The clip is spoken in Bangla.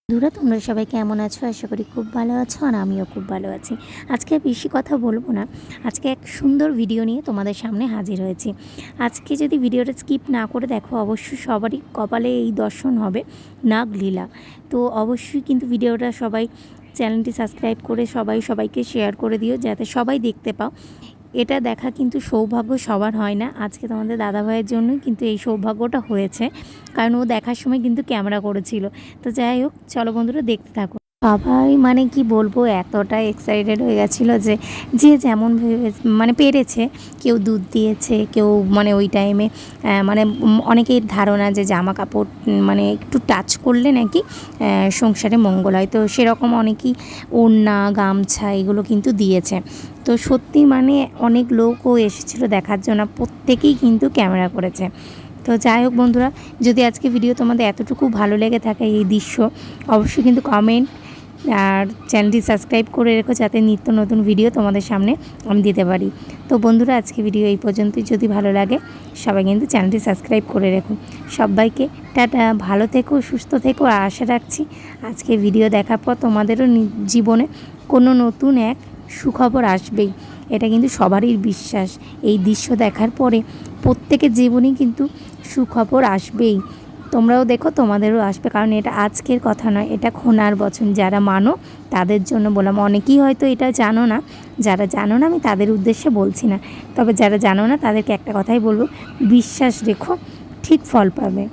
বন্ধুরা তোমরা সবাই কেমন আছো? আশা করি খুব ভালো আছো আর আমিও খুব ভালো আছি। আজকে বেশি কথা বলবো না, আজকে এক সুন্দর ভিডিও নিয়ে তোমাদের সামনে হাজির হয়েছি। আজকে যদি ভিডিওটা স্কিপ না করে দেখো, অবশ্যই সবারই কপালে এই দর্শন হবে নাগলীলা। তো অবশ্যই কিন্তু ভিডিওটা সবাই চ্যানেলটি সাবস্ক্রাইব করে সবাইকে শেয়ার করে দিও, যাতে সবাই দেখতে পাও। এটা দেখা কিন্তু সৌভাগ্য সবার হয় না। আজকে তোমাদের দাদাভাইয়ের জন্যই কিন্তু এই সৌভাগ্যটা হয়েছে, কারণ ও দেখার সময় কিন্তু ক্যামেরা করেছিল। তো যাই হোক, চলো বন্ধুরা দেখতে থাকো। সবাই মানে কি বলবো, এতটা এক্সাইটেড হয়ে গেছিলো যে যে যেমন ভেবে মানে পেরেছে। কেউ দুধ দিয়েছে, কেউ মানে ওই টাইমে মানে অনেকের ধারণা যে জামা কাপড় মানে একটু টাচ করলে নাকি সংসারে মঙ্গল হয়। তো সেরকম অনেকেই ওড়না গামছা এগুলো কিন্তু দিয়েছে। তো সত্যি মানে অনেক লোকও এসেছিলো দেখার জন্য, প্রত্যেকেই কিন্তু ক্যামেরা করেছে। তো যাই হোক বন্ধুরা, যদি আজকে ভিডিও তোমাদের এতটুকু ভালো লেগে থাকে এই দৃশ্য, অবশ্যই কিন্তু কমেন্ট আর চ্যানেলটি সাবস্ক্রাইব করে রেখো, যাতে নিত্য নতুন ভিডিও তোমাদের সামনে আমি দিতে পারি। তো বন্ধুরা, আজকে ভিডিও এই পর্যন্তই। যদি ভালো লাগে সবাই কিন্তু চ্যানেলটি সাবস্ক্রাইব করে রেখো। সবাইকে টাটা, ভালো থেকো, সুস্থ থেকো। আর আশা রাখছি আজকে ভিডিও দেখার পর তোমাদেরও জীবনে কোনো নতুন এক সুখবর আসবেই। এটা কিন্তু সবারই বিশ্বাস। এই দৃশ্য দেখার পরে প্রত্যেকের জীবনেই কিন্তু সুখবর আসবেই। তোমরাও দেখো, তোমাদেরও আসবে, কারণ এটা আজকের কথা নয়, এটা খোনার বচন। যারা মানো তাদের জন্য বললাম। অনেকেই হয়তো এটা জানো না, যারা জানো না আমি তাদের উদ্দেশ্যে বলছি না, তবে যারা জানো না তাদেরকে একটা কথাই বলবো, বিশ্বাস রেখো, ঠিক ফল পাবে।